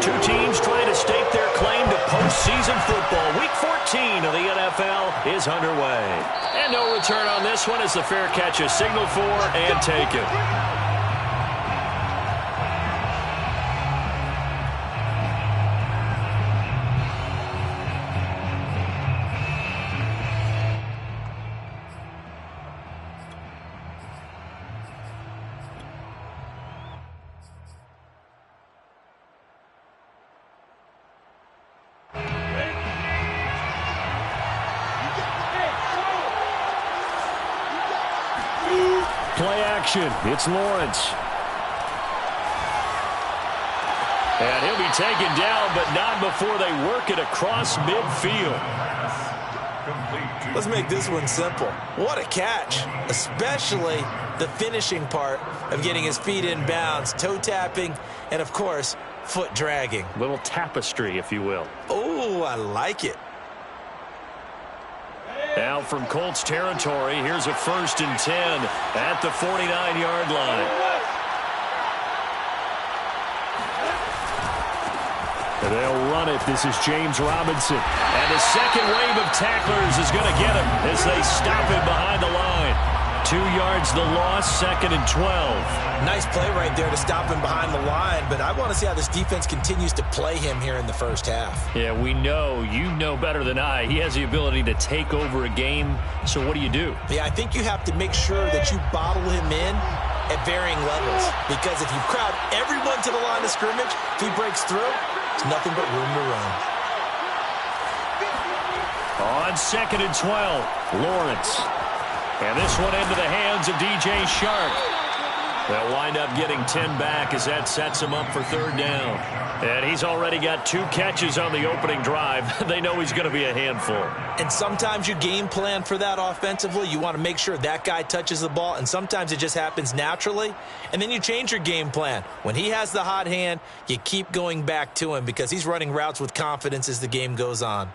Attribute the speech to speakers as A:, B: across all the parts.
A: Two teams trying to stake their claim to postseason football. Week 14 of the NFL is underway. And no return on this one as the fair catch is signaled for and taken. Play action. It's Lawrence. And he'll be taken down, but not before they work it across midfield.
B: Let's make this one simple. What a catch, especially the finishing part of getting his feet in bounds, toe tapping, and, of course, foot dragging.
A: Little tapestry, if you will.
B: Oh, I like it.
A: Now from Colts territory, here's a 1st and 10 at the 49-yard line. They'll run it. This is James Robinson. And the second wave of tacklers is going to get him as they stop him behind the line. 2 yards the loss, 2nd and 12.
B: Nice play right there to stop him behind the line, but I want to see how this defense continues to play him here in the first half.
A: Yeah, we know, you know better than I, he has the ability to take over a game, so what do you do?
B: Yeah, I think you have to make sure that you bottle him in at varying levels, because if you crowd everyone to the line of scrimmage, if he breaks through, it's nothing but room to run.
A: On 2nd and 12, Lawrence. And this one into the hands of DJ Shark. They'll wind up getting 10 back as that sets him up for 3rd down. And he's already got 2 catches on the opening drive. They know he's going to be a handful.
B: And sometimes you game plan for that offensively. You want to make sure that guy touches the ball, and sometimes it just happens naturally. And then you change your game plan. When he has the hot hand, you keep going back to him because he's running routes with confidence as the game goes on.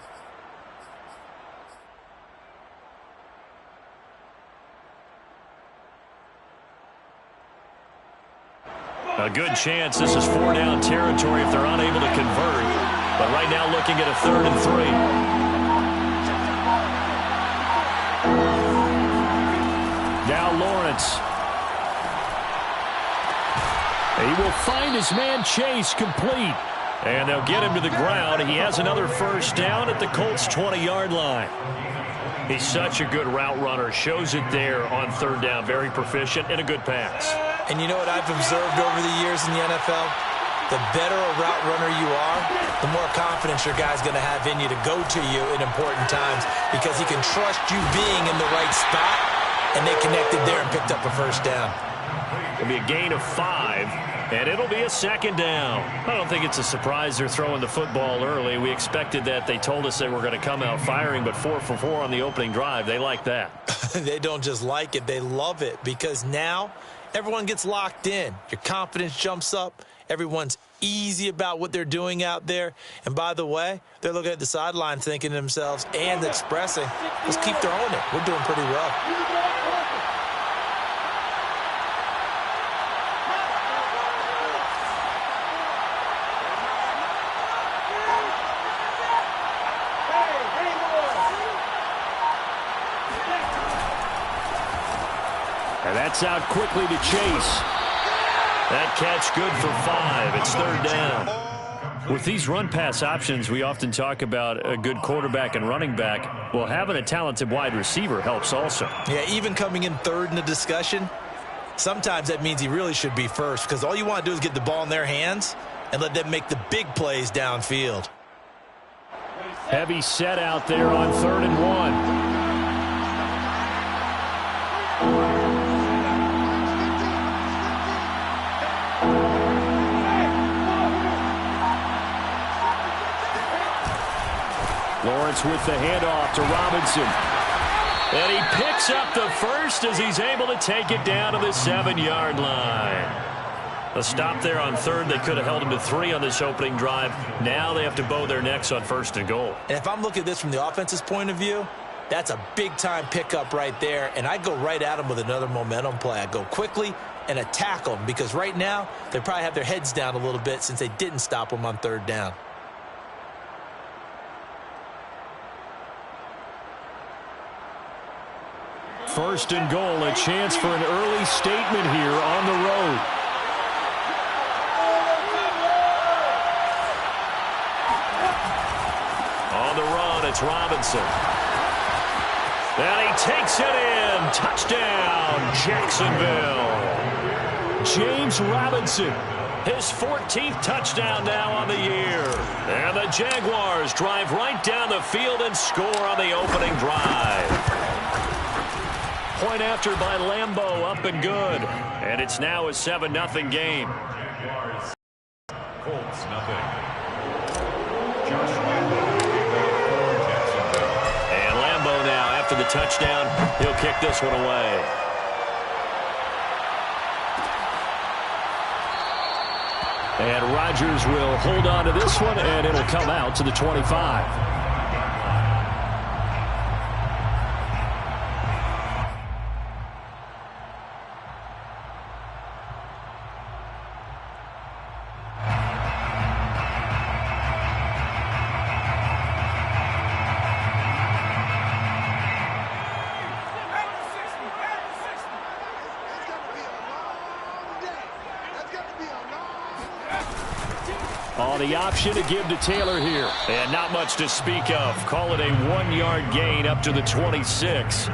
A: A good chance this is 4-down territory if they're unable to convert. But right now looking at a 3rd and 3. Now Lawrence. He will find his man Chase complete. And they'll get him to the ground. He has another 1st down at the Colts 20-yard line. He's such a good route runner. Shows it there on 3rd down. Very proficient and a good pass.
B: And you know what I've observed over the years in the NFL? The better a route runner you are, the more confidence your guy's going to have in you to go to you in important times because he can trust you being in the right spot, and they connected there and picked up a 1st down.
A: It'll be a gain of 5, and it'll be a 2nd down. I don't think it's a surprise they're throwing the football early. We expected that. They told us they were going to come out firing, but 4 for 4 on the opening drive. They like that.
B: They don't just like it. They love it because now everyone gets locked in. Your confidence jumps up. Everyone's easy about what they're doing out there. And by the way, they're looking at the sideline thinking to themselves and expressing, let's keep throwing it. We're doing pretty well.
A: And that's out quickly to Chase. That catch good for 5. It's 3rd down. With these run-pass options, we often talk about a good quarterback and running back. Well, having a talented wide receiver helps also.
B: Yeah, even coming in 3rd in the discussion, sometimes that means he really should be 1st because all you want to do is get the ball in their hands and let them make the big plays downfield.
A: Heavy set out there on 3rd and 1. Lawrence with the handoff to Robinson. And he picks up the 1st as he's able to take it down to the 7-yard line. A stop there on 3rd. They could have held him to 3 on this opening drive. Now they have to bow their necks on 1st and goal.
B: And if I'm looking at this from the offense's point of view, That's a big-time pickup right there, and I go right at them with another momentum play. I go quickly and attack them because right now they probably have their heads down a little bit since they didn't stop them on third down.
A: First and goal, a chance for an early statement here on the road. On the run, it's Robinson. And he takes it in. Touchdown, Jacksonville. James Robinson, his 14th touchdown now on the year. And the Jaguars drive right down the field and score on the opening drive. Point after by Lambeau, up and good. And it's now a 7-0 game.
C: Colts, nothing. Josh Lambeau, for Jacksonville.
A: And Lambeau now, after the touchdown, he'll kick this one away. And Rodgers will hold on to this one, and it'll come out to the 25. The option to give to Taylor here. And not much to speak of. Call it a 1-yard gain up to the 26.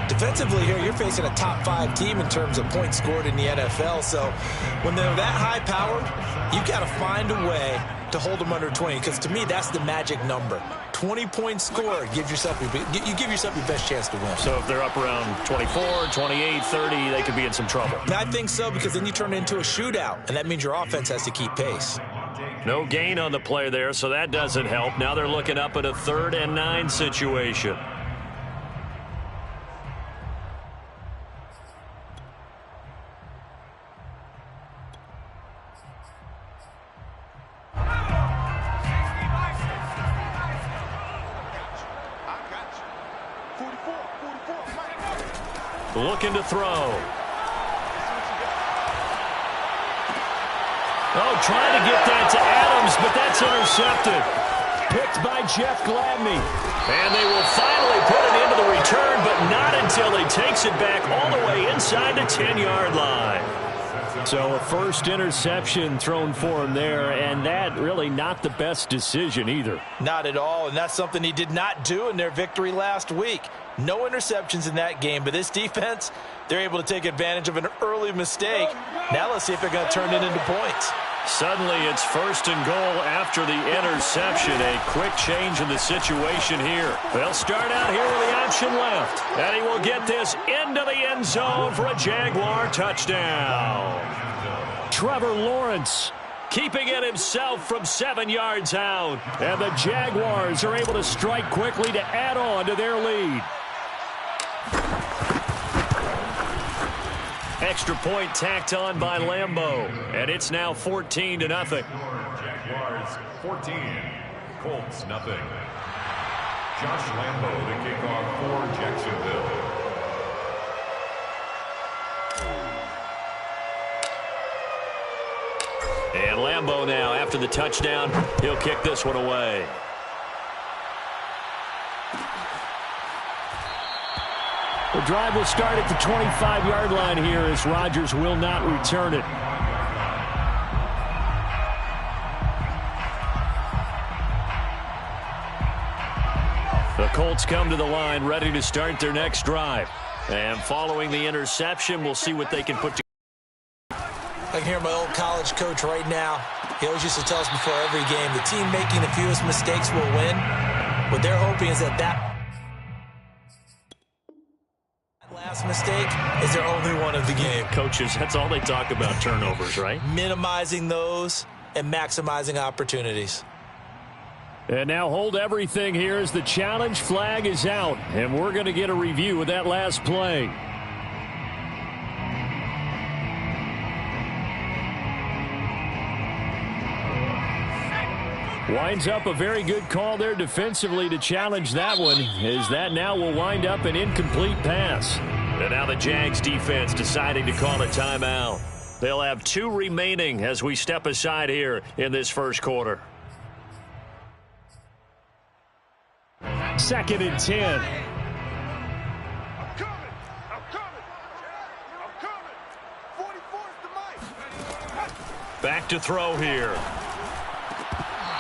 B: Defensively here, you're facing a top 5 team in terms of points scored in the NFL. So when they're that high-powered, you've got to find a way to hold them under 20. Because to me, that's the magic number. 20 points scored. You give yourself your best chance to win.
A: So if they're up around 24, 28, 30, they could be in some trouble.
B: I think so, because then you turn it into a shootout. And that means your offense has to keep pace.
A: No gain on the play there, so that doesn't help. Now they're looking up at a 3rd and 9 situation. Looking to throw. Oh, trying to get that to Adams, but that's intercepted. Picked by Jeff Gladney. And they will finally put it into the return, but not until he takes it back all the way inside the 10-yard line. So a first interception thrown for him there, and that really not the best decision either.
B: Not at all, and that's something he did not do in their victory last week. No interceptions in that game, but this defense, they're able to take advantage of an early mistake. Now let's see if they're going to turn it into points.
A: Suddenly it's first and goal after the interception. A quick change in the situation here. They'll start out here with the option left. And he will get this into the end zone for a Jaguar touchdown. Trevor Lawrence keeping it himself from 7 yards out. And the Jaguars are able to strike quickly to add on to their lead. Extra point tacked on by Lambeau. And it's now 14-0.
C: Jaguars 14. Colts nothing. Josh Lambeau to kick off for Jacksonville.
A: And Lambeau now, after the touchdown, he'll kick this one away. The drive will start at the 25-yard line here as Rodgers will not return it. The Colts come to the line ready to start their next drive. And following the interception, we'll see what they can put together.
B: I can hear my old college coach right now. He always used to tell us before every game, the team making the fewest mistakes will win. What they're hoping is that last mistake is their only one of the game.
A: Coaches, that's all they talk about, turnovers, right?
B: Minimizing those and maximizing opportunities.
A: And now hold everything here as the challenge flag is out. And we're going to get a review of that last play. Winds up a very good call there defensively to challenge that one, as that now will wind up an incomplete pass. And now the Jags defense deciding to call a timeout. They'll have 2 remaining as we step aside here in this first quarter. 2nd and 10. Back to throw here.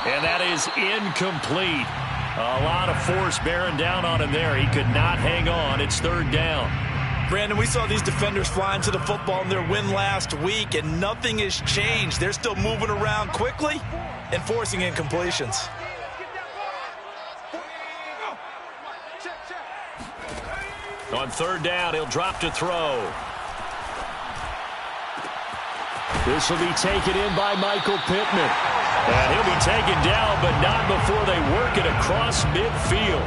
A: And that is incomplete. A lot of force bearing down on him there. He could not hang on. It's 3rd down.
B: Brandon, we saw these defenders flying to the football in their win last week, and nothing has changed. They're still moving around quickly and forcing incompletions.
A: On 3rd down, he'll drop to throw. This will be taken in by Michael Pittman. And he'll be taken down, but not before they work it across midfield.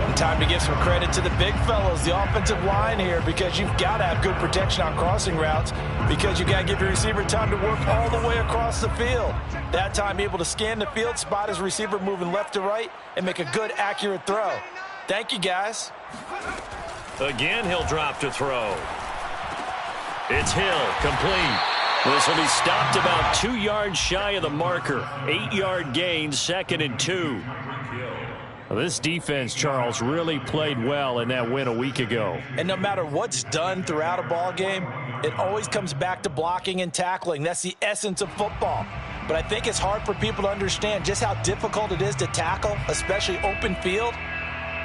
B: And time to give some credit to the big fellows, the offensive line here, because you've got to have good protection on crossing routes, because you've got to give your receiver time to work all the way across the field. That time able to scan the field, spot his receiver moving left to right, and make a good, accurate throw. Thank you, guys.
A: Again, he'll drop to throw. It's Hill, complete. This will be stopped about 2 yards shy of the marker. 8-yard gain, 2nd and 2. Well, this defense, Charles, really played well in that win a week ago.
B: And no matter what's done throughout a ball game, it always comes back to blocking and tackling. That's the essence of football. But I think it's hard for people to understand just how difficult it is to tackle, especially open field.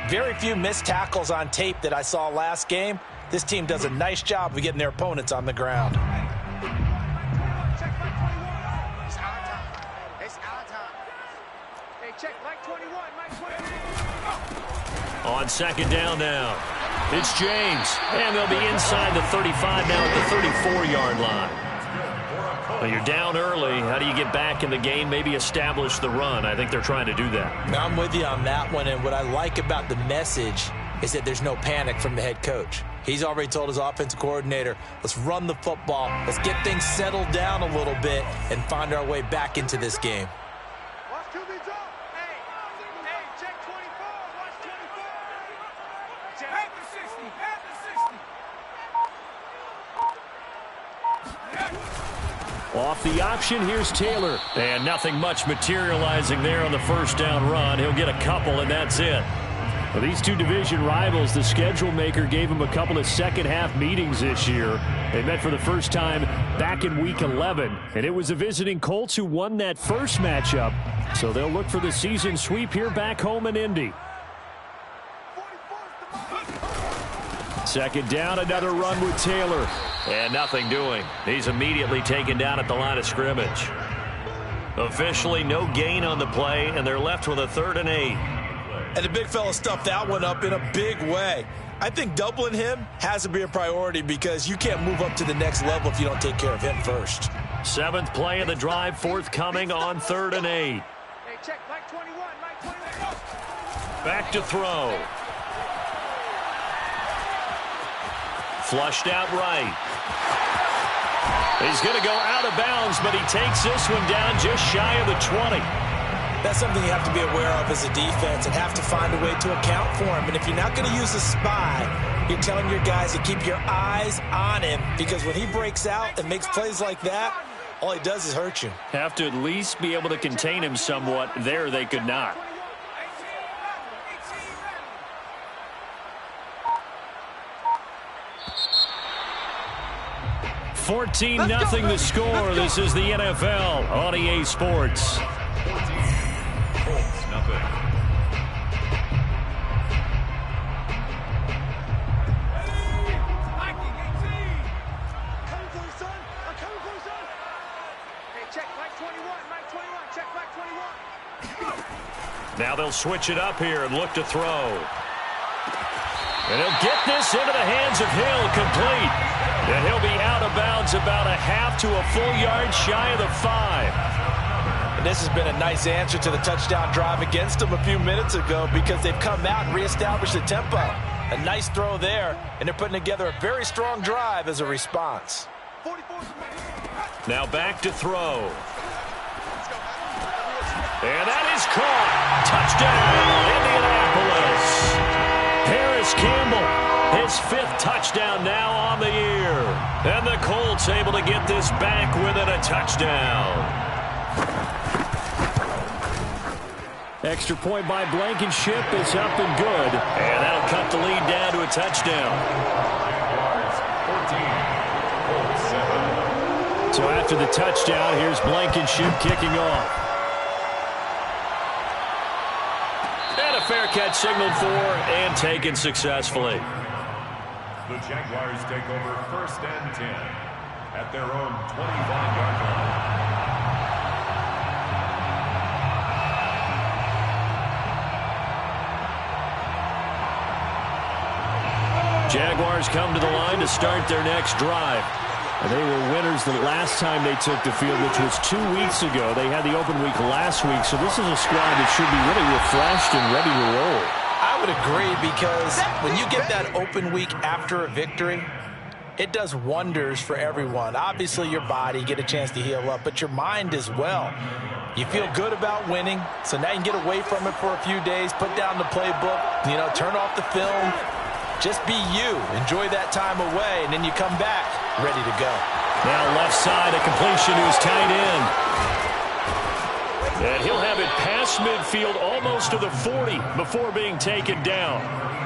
B: Very few missed tackles on tape that I saw last game. This team does a nice job of getting their opponents on the ground.
A: On 2nd down now, it's James. And they'll be inside the 35 now at the 34-yard line. Well, you're down early. How do you get back in the game, maybe establish the run? I think they're trying to do that.
B: I'm with you on that one, and what I like about the message is that there's no panic from the head coach. He's already told his offensive coordinator, let's run the football, let's get things settled down a little bit and find our way back into this game.
A: Off the option, here's Taylor. And nothing much materializing there on the 1st down run. He'll get a couple, and that's it. Well, these 2 division rivals, the schedule maker gave them a couple of second-half meetings this year. They met for the first time back in Week 11, and it was the visiting Colts who won that first matchup. So they'll look for the season sweep here back home in Indy. 2nd down, another run with Taylor. And nothing doing. He's immediately taken down at the line of scrimmage. Officially no gain on the play, and they're left with a 3rd and 8.
B: And the big fella stuffed that one up in a big way. I think doubling him has to be a priority because you can't move up to the next level if you don't take care of him first.
A: 7th play of the drive forthcoming on 3rd and 8.
D: Hey, check, Mike 21, Mike 21.
A: Back to throw. Flushed out right. He's going to go out of bounds, but he takes this one down just shy of the 20.
B: That's something you have to be aware of as a defense and have to find a way to account for him. And if you're not going to use a spy, you're telling your guys to keep your eyes on him because when he breaks out and makes plays like that, all he does is hurt you.
A: Have to at least be able to contain him somewhat. There they could not. $14-0 the score. This is the NFL on EA Sports.
C: Colts, nothing.
A: Now they'll switch it up here and look to throw. And he'll get this into the hands of Hill, complete. And he'll be out of bounds about a half to a full yard shy of the 5.
B: And this has been a nice answer to the touchdown drive against them a few minutes ago because they've come out and reestablished the tempo. A nice throw there, and they're putting together a very strong drive as a response.
A: Now back to throw. And that is caught. Touchdown, Indianapolis. Paris Campbell, his 5th touchdown now on the year. And the Colts able to get this back within a touchdown. Extra point by Blankenship is up and good. And that'll cut the lead down to a touchdown.
C: Jaguars 14, Colts 7.
A: So after the touchdown, here's Blankenship kicking off. And a fair catch signaled for and taken successfully.
C: The Jaguars take over 1st and 10 at their own 25-yard line.
A: Jaguars come to the line to start their next drive. And they were winners the last time they took the field, which was 2 weeks ago. They had the open week last week, so this is a squad that should be really refreshed and ready to roll.
B: I would agree, because when you get that open week after a victory, it does wonders for everyone. Obviously, your body, get a chance to heal up, but your mind as well. You feel good about winning, so now you can get away from it for a few days, put down the playbook, turn off the film. Just be you. Enjoy that time away, and then you come back ready to go.
A: Now left side, a completion to his tight end. And he'll have it past midfield almost to the 40 before being taken down.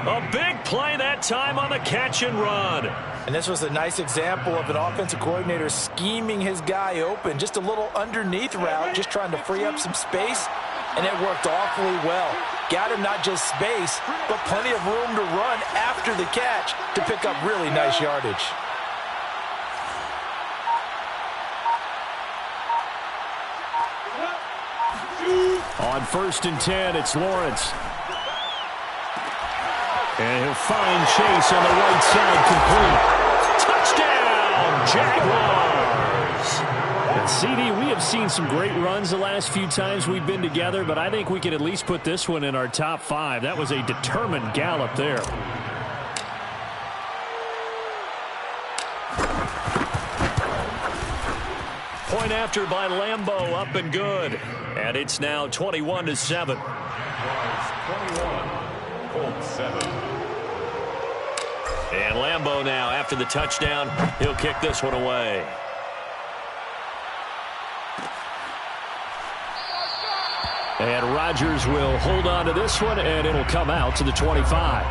A: A big play that time on the catch and run.
B: And this was a nice example of an offensive coordinator scheming his guy open. Just a little underneath route, just trying to free up some space, and it worked awfully well. Got him not just space, but plenty of room to run after the catch to pick up really nice yardage.
A: On 1st and 10, it's Lawrence. And he'll find Chase on the right side, complete. Touchdown, Jaguars! And CD, we have seen some great runs the last few times we've been together, but I think we can at least put this one in our top 5. That was a determined gallop there. Point after by Lambeau, up and good. And it's now 21-7.
C: Jaguars 21, Colts 7.
A: And Lambeau now, after the touchdown, he'll kick this one away. And Rodgers will hold on to this one, and it'll come out to the 25.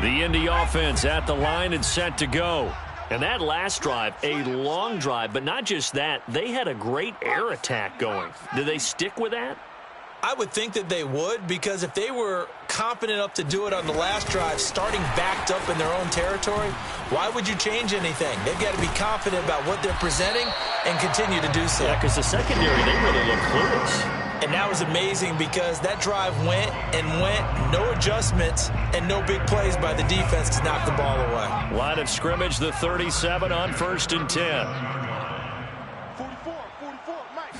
A: The Indy offense at the line and set to go. And that last drive, a long drive, but not just that. They had a great air attack going. Do they stick with that?
B: I would think that they would, because if they were confident enough to do it on the last drive, starting backed up in their own territory, why would you change anything? They've got to be confident about what they're presenting and continue to do so.
A: Yeah, because the secondary, they really look clueless.
B: And that was amazing, because that drive went and went, no adjustments, and no big plays by the defense to knock the ball away.
A: Line of scrimmage, the 37 on 1st and 10.
D: 44, Mike.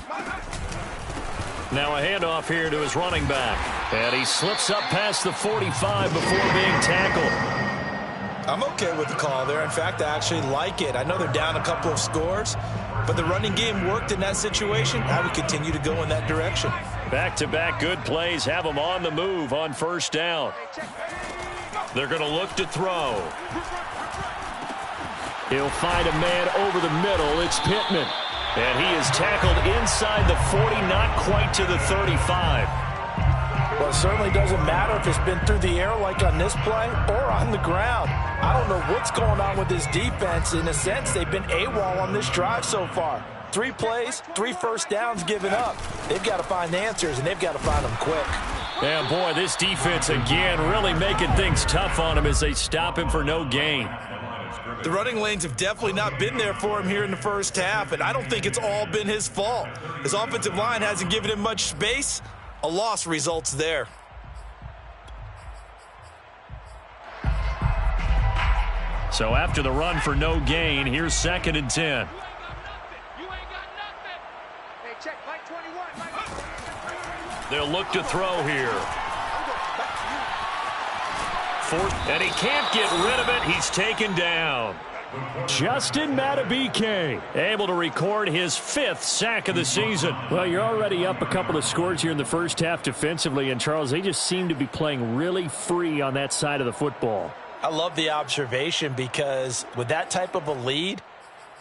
A: Now a handoff here to his running back. And he slips up past the 45 before being tackled.
B: I'm okay with the call there. In fact, I actually like it. I know they're down a couple of scores, but the running game worked in that situation. I would continue to go in that direction.
A: Back-to-back good plays have them on the move on 1st down. They're going to look to throw. He'll find a man over the middle. It's Pittman. And he is tackled inside the 40, not quite to the 35.
B: Well, it certainly doesn't matter if it's been through the air like on this play or on the ground. I don't know what's going on with this defense. In a sense, they've been AWOL on this drive so far. 3 plays, 3 first downs given up. They've got to find answers, and they've got to find them quick.
A: Yeah, boy, this defense again really making things tough on him as they stop him for no gain.
B: The running lanes have definitely not been there for him here in the first half, and I don't think it's all been his fault. His offensive line hasn't given him much space. A loss results there.
A: So after the run for no gain, here's 2nd and 10. They'll look to throw here. And he can't get rid of it. He's taken down. Justin Madubuike able to record his 5th sack of the season.
E: Well, you're already up a couple of scores here in the first half defensively, and Charles, they just seem to be playing really free on that side of the football.
B: I love the observation because with that type of a lead,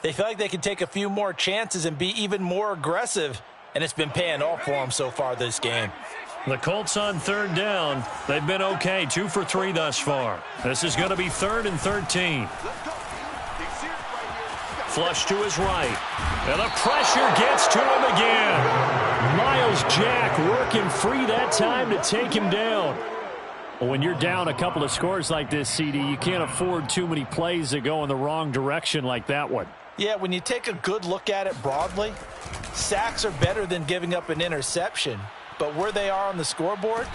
B: they feel like they can take a few more chances and be even more aggressive, and it's been paying off for them so far this game.
A: The Colts on 3rd down. They've been okay, 2 for 3 thus far. This is going to be 3rd and 13. Flush to his right. And the pressure gets to him again. Miles Jack working free that time to take him down.
E: Well, when you're down a couple of scores like this, CD, you can't afford too many plays that go in the wrong direction like that one.
B: Yeah, when you take a good look at it broadly, sacks are better than giving up an interception. But where they are on the scoreboard,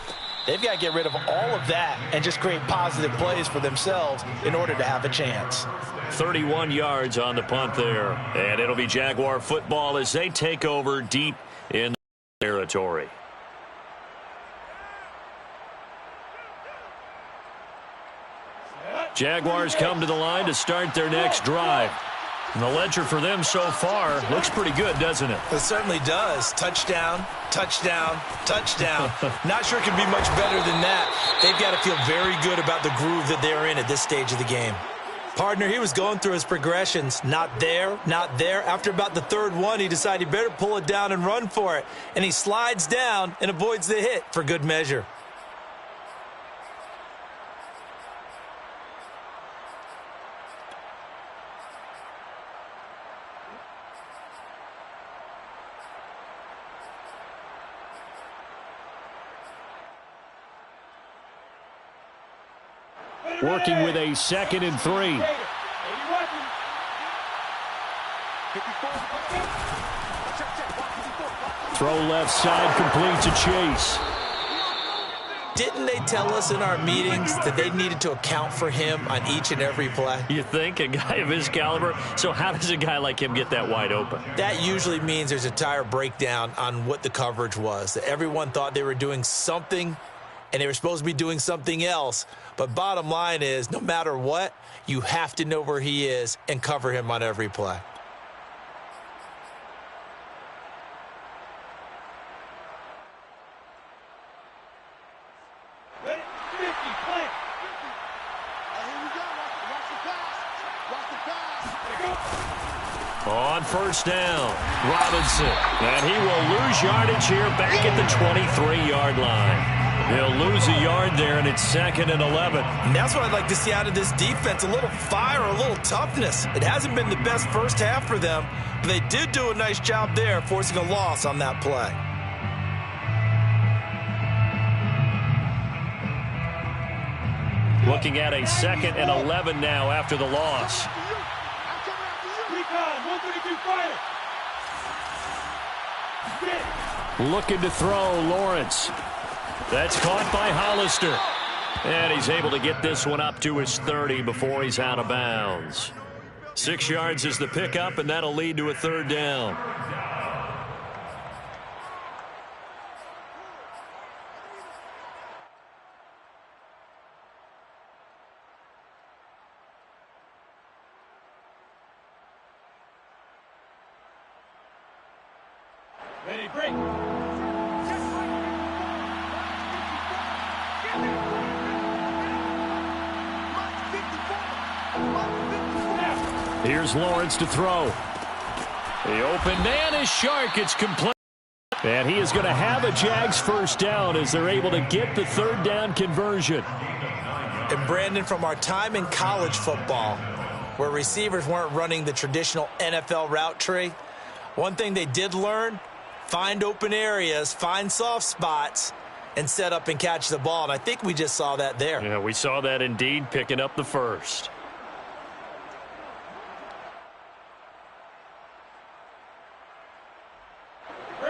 B: they've got to get rid of all of that and just create positive plays for themselves in order to have a chance.
A: 31 yards on the punt there. And it'll be Jaguar football as they take over deep in the territory. Jaguars come to the line to start their next drive. And the ledger for them so far looks pretty good, doesn't it?
B: It certainly does. Touchdown, touchdown, touchdown. Not sure it can be much better than that. They've got to feel very good about the groove that they're in at this stage of the game. Partner, he was going through his progressions. Not there, not there. After about the 3rd one, he decided he better pull it down and run for it. And he slides down and avoids the hit for good measure.
E: Working with a 2nd and 3. Throw left side, complete to Chase.
B: Didn't they tell us in our meetings that they needed to account for him on each and every play?
A: You think? A guy of his caliber? So how does a guy like him get that wide open?
B: That usually means there's a entire breakdown on what the coverage was. That everyone thought they were doing something and they were supposed to be doing something else. But bottom line is, no matter what, you have to know where he is and cover him on every play.
A: On 1st down, Robinson. And he will lose yardage here back at the 23-yard line. He'll lose a yard there, and it's 2nd and 11.
B: And that's what I'd like to see out of this defense, a little fire, a little toughness. It hasn't been the best first half for them, but they did do a nice job there, forcing a loss on that play.
A: Looking at a 2nd and 11 now after the loss.
E: Looking to throw, Lawrence.
A: That's caught by Hollister. And he's able to get this one up to his 30 before he's out of bounds. 6 yards is the pickup, and that'll lead to a 3rd down.
D: Ready, break.
E: Here's Lawrence to throw.
A: The open man is Shark. It's complete.
E: And he is going to have a Jags 1st down as they're able to get the 3rd down conversion.
B: And Brandon, from our time in college football, where receivers weren't running the traditional NFL route tree, one thing they did learn, find open areas, find soft spots, and set up and catch the ball. And I think we just saw that there.
A: Yeah, we saw that indeed, picking up the 1st.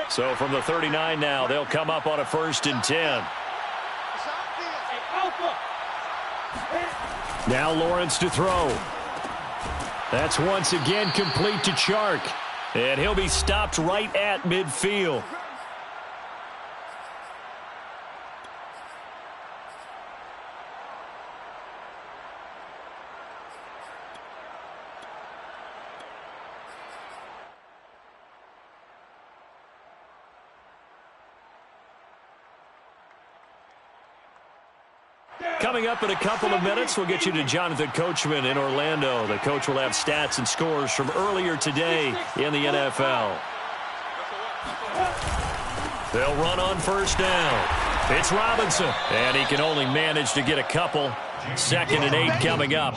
A: So from the 39 now, they'll come up on a 1st and 10.
E: Now Lawrence to throw. That's once again complete to Chark. And he'll be stopped right at midfield. Coming up in a couple of minutes, we'll get you to Jonathan Coachman in Orlando. The coach will have stats and scores from earlier today in the NFL. They'll run on first down. It's Robinson, and he can only manage to get a couple. 2nd and 8 coming up.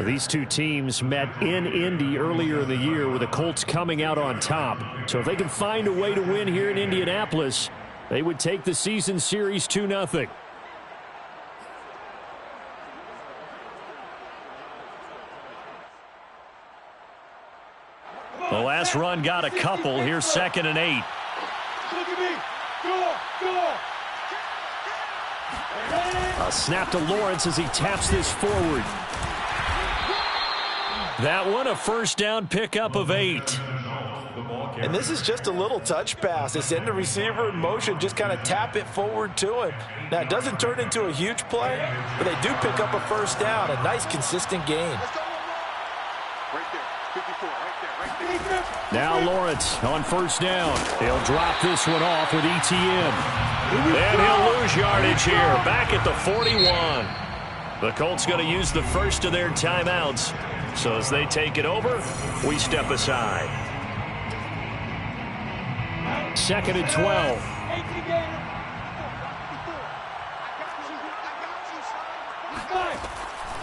E: These two teams met in Indy earlier in the year with the Colts coming out on top. So if they can find a way to win here in Indianapolis, they would take the season series 2-0. The last run got a couple. Here's 2nd and 8.
D: Look at me. Go.
E: A snap to Lawrence as he taps this forward. That one, a first down pickup of 8.
B: And this is just a little touch pass. They send the receiver in motion, just kind of tap it forward to him. Now, it doesn't turn into a huge play, but they do pick up a first down. A nice, consistent gain.
D: Right there. 54, right there.
E: Now Lawrence on first down. He'll drop this one off with ETN. And he'll lose yardage here, back at the 41. The Colts going to use the first of their timeouts. So as they take it over, we step aside. 2nd and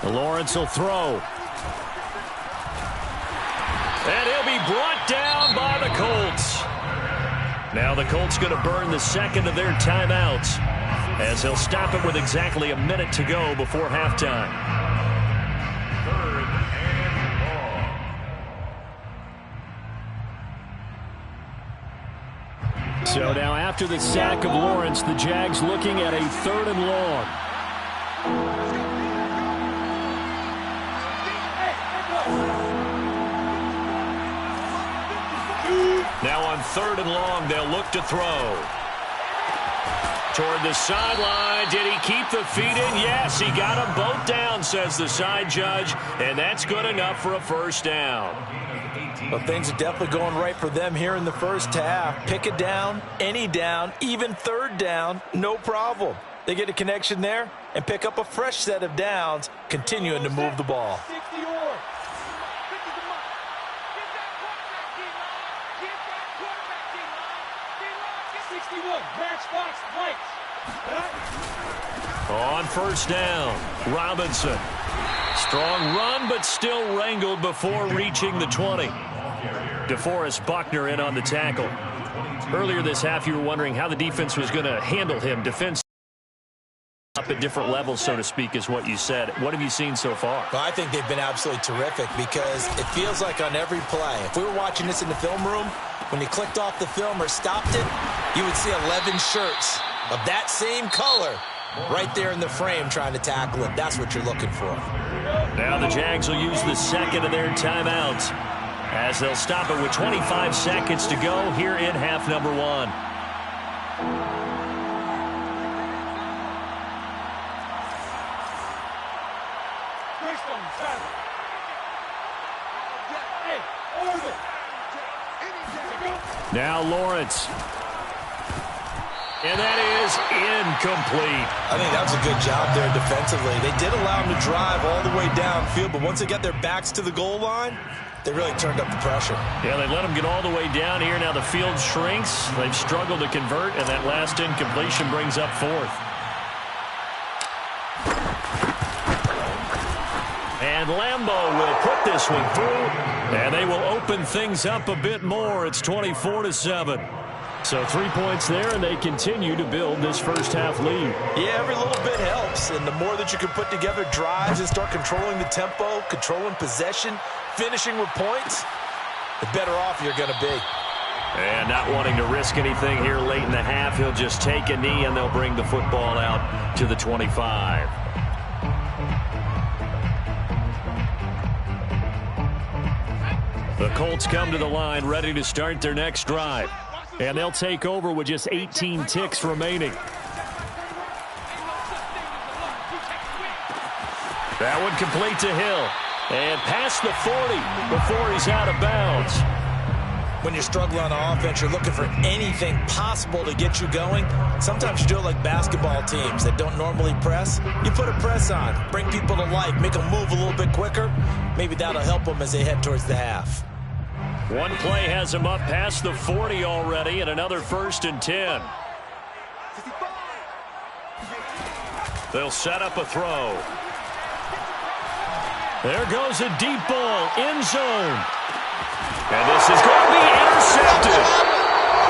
E: 12. Lawrence will throw. And he'll be brought down by the Colts. Now the Colts going to burn the second of their timeouts as he'll stop it with exactly a minute to go before halftime.
C: 3rd and long.
E: So now after the sack of Lawrence, the Jags looking at a 3rd and long. Now on 3rd and long, they'll look to throw. Toward the sideline. Did he keep the feet in? Yes, he got them both down, says the side judge. And that's good enough for a first down.
B: Well, things are definitely going right for them here in the first half. Pick a down, any down, even 3rd down, no problem. They get a connection there and pick up a fresh set of downs, continuing to move the ball.
E: On first down, Robinson. Strong run, but still wrangled before reaching the 20. DeForest Buckner in on the tackle. Earlier this half, you were wondering how the defense was going to handle him. Defense up at different levels, so to speak, is what you said. What have you seen so far?
B: Well, I think they've been absolutely terrific because it feels like on every play, if we were watching this in the film room, when you clicked off the film or stopped it, you would see 11 shirts of that same color right there in the frame trying to tackle it. That's what you're looking for.
E: Now the Jags will use the second of their timeouts as they'll stop it with 25 seconds to go here in half number 1. Now Lawrence. And that is incomplete.
B: I think that was a good job there defensively. They did allow them to drive all the way downfield, but once they got their backs to the goal line, they really turned up the pressure.
E: Yeah, they let them get all the way down here. Now the field shrinks. They've struggled to convert, and that last incompletion brings up 4th. And Lambo will put this one through, and they will open things up a bit more. It's 24-7. So 3 points there, and they continue to build this first half lead.
B: Yeah, every little bit helps, and the more that you can put together drives and start controlling the tempo, controlling possession, finishing with points, the better off you're going to be.
E: And not wanting to risk anything here late in the half, he'll just take a knee, and they'll bring the football out to the 25. The Colts come to the line ready to start their next drive. And they'll take over with just 18 ticks remaining. That one complete to Hill. And past the 40 before he's out of bounds.
B: When you're struggling on offense, you're looking for anything possible to get you going. Sometimes you do it like basketball teams that don't normally press. You put a press on, bring people to life, make them move a little bit quicker. Maybe that'll help them as they head towards the half.
E: One play has them up past the 40 already, and another 1st and 10. They'll set up a throw. There goes a deep ball, end zone. And this is going to be intercepted.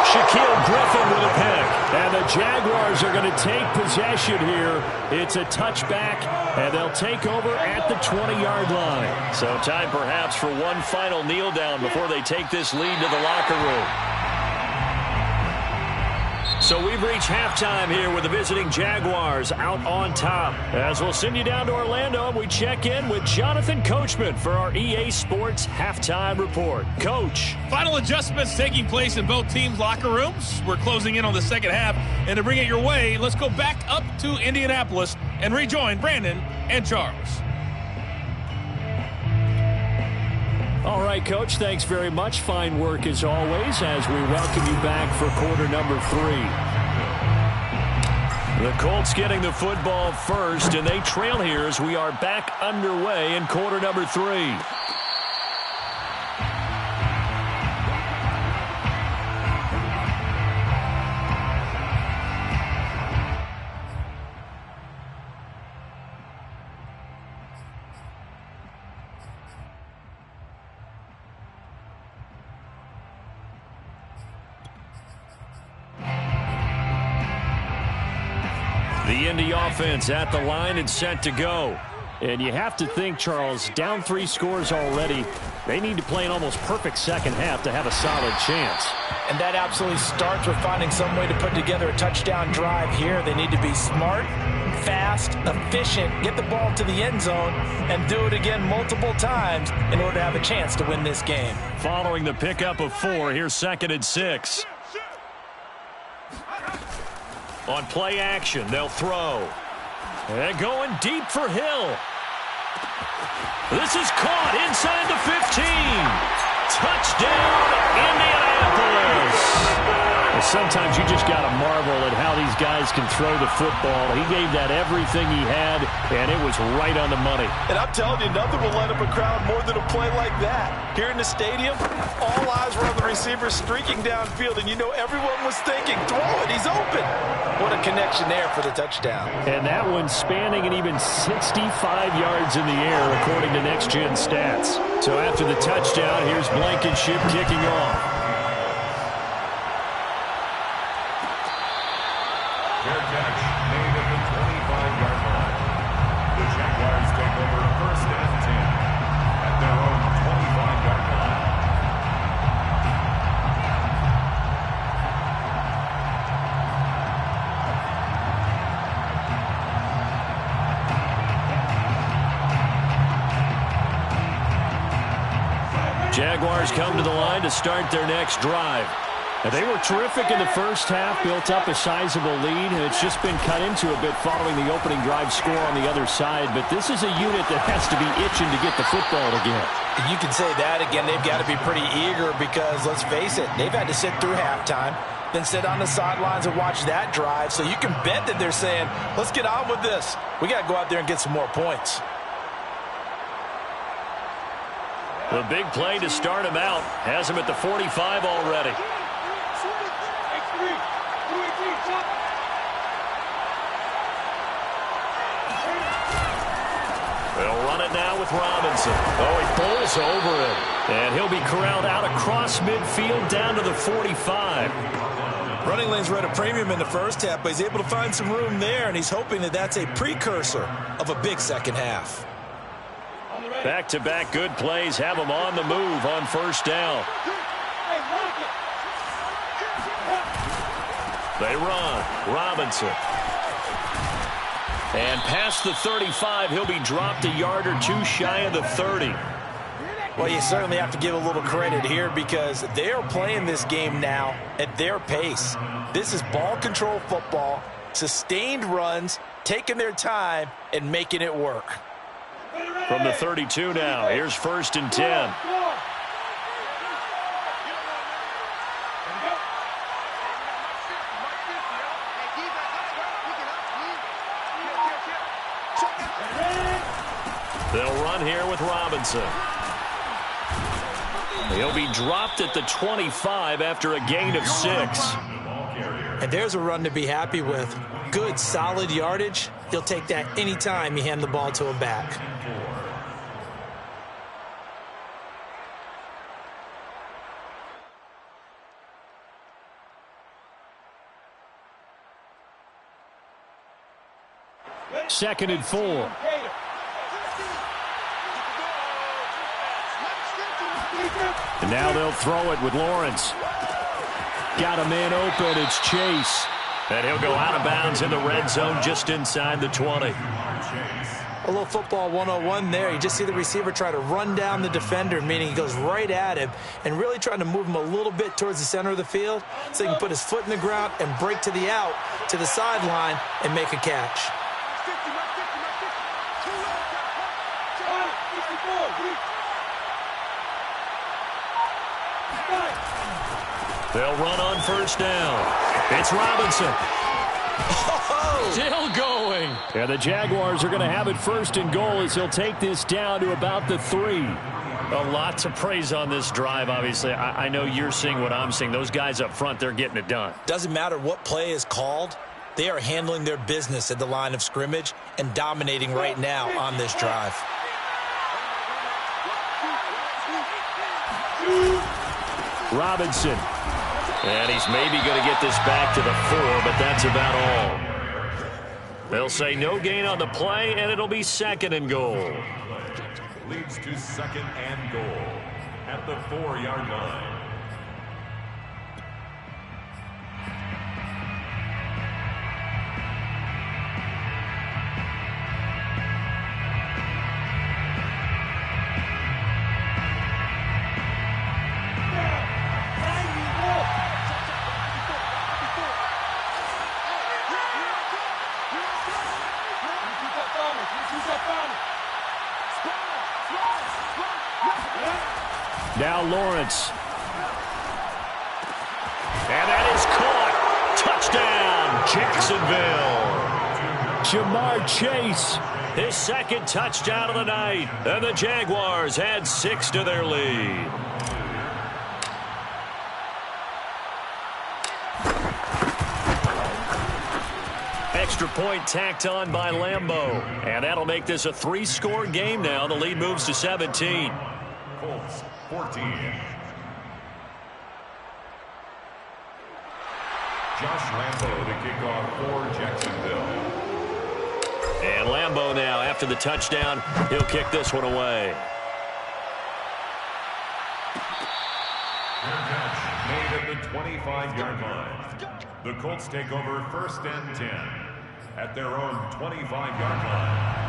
E: Shaquille Griffin with a pick. And the Jaguars are going to take possession here. It's a touchback, and they'll take over at the 20-yard line. So time perhaps for one final kneel down before they take this lead to the locker room. So we've reached halftime here with the visiting Jaguars out on top. As we'll send you down to Orlando, we check in with Jonathan Coachman for our EA Sports Halftime Report. Coach.
F: Final adjustments taking place in both teams' locker rooms. We're closing in on the second half. And to bring it your way, let's go back up to Indianapolis and rejoin Brandon and Charles.
E: All right, Coach, thanks very much. Fine work as always as we welcome you back for quarter number 3. The Colts getting the football first, and they trail here as we are back underway in quarter number 3. The Indy offense at the line and set to go. And you have to think, Charles, down 3 scores already. They need to play an almost perfect second half to have a solid chance.
B: And that absolutely starts with finding some way to put together a touchdown drive here. They need to be smart, fast, efficient, get the ball to the end zone, and do it again multiple times in order to have a chance to win this game.
E: Following the pickup of 4, here's 2nd and 6. On play action, they'll throw. And going deep for Hill. This is caught inside the 15. Touchdown, Indianapolis. Sometimes you just got to marvel at how these guys can throw the football. He gave that everything he had, and it was right on the money.
B: And I'm telling you, nothing will light up a crowd more than a play like that. Here in the stadium, all eyes were on the receiver streaking downfield, and you know everyone was thinking, throw it, he's open. What a connection there for the touchdown.
E: And that one spanning an even 65 yards in the air, according to Next Gen Stats. So after the touchdown, here's Blankenship kicking off.
C: Fair catch made at the 25-yard line. The Jaguars take over 1st and 10 at their own 25-yard line.
E: Jaguars come to the line to start their next drive. And they were terrific in the first half, built up a sizable lead, and it's just been cut into a bit following the opening drive score on the other side. But this is a unit that has to be itching to get the football again.
B: You can say that again. They've got to be pretty eager because, let's face it, they've had to sit through halftime, then sit on the sidelines and watch that drive. So you can bet that they're saying, let's get on with this. We got to go out there and get some more points.
E: The big play to start him out has him at the 45 already. They'll run it now with Robinson. Oh, he bowls over it. And he'll be corralled out across midfield down to the 45.
B: Running lanes were at a premium in the first half, but he's able to find some room there, and he's hoping that that's a precursor of a big second half.
E: Back-to-back good plays have him on the move on 1st down. They run. Robinson. And past the 35, he'll be dropped a yard or two shy of the 30.
B: Well, you certainly have to give a little credit here because they are playing this game now at their pace. This is ball control football, sustained runs, taking their time, and making it work.
A: From the 32 now, here's 1st and 10. They'll run here with Robinson. He'll be dropped at the 25 after a gain of 6.
B: And there's a run to be happy with. Good, solid yardage. He'll take that anytime you hand the ball to him back.
A: Second and 4. And now they'll throw it with Lawrence. Got a man open. It's Chase. And he'll go out of bounds in the red zone just inside the 20.
B: A little football 101 there. You just see the receiver try to run down the defender, meaning he goes right at him and really trying to move him a little bit towards the center of the field so he can put his foot in the ground and break to the out, to the sideline, and make a catch.
A: They'll run on 1st down. It's Robinson. Still going. And the Jaguars are going to have it 1st and goal as he'll take this down to about the 3. A lot to praise on this drive, obviously. I know you're seeing what I'm seeing. Those guys up front, they're getting it done.
B: Doesn't matter what play is called. They are handling their business at the line of scrimmage and dominating right now on this drive.
A: Robinson. And he's maybe going to get this back to the 4, but that's about all. They'll say no gain on the play, and it'll be 2nd and goal.
C: Leads to 2nd and goal at the 4-yard line.
A: Now Lawrence. And that is caught. Touchdown, Jacksonville. Jamar Chase, his 2nd touchdown of the night. And the Jaguars add 6 to their lead. Extra point tacked on by Lambeau. And that'll make this a 3-score game now. The lead moves to 17.
C: Colts 14. Josh Lambeau to kick off for Jacksonville.
A: And Lambeau now, after the touchdown, he'll kick this one away.
C: Fair catch made at the 25-yard line. The Colts take over 1st and 10 at their own 25-yard line.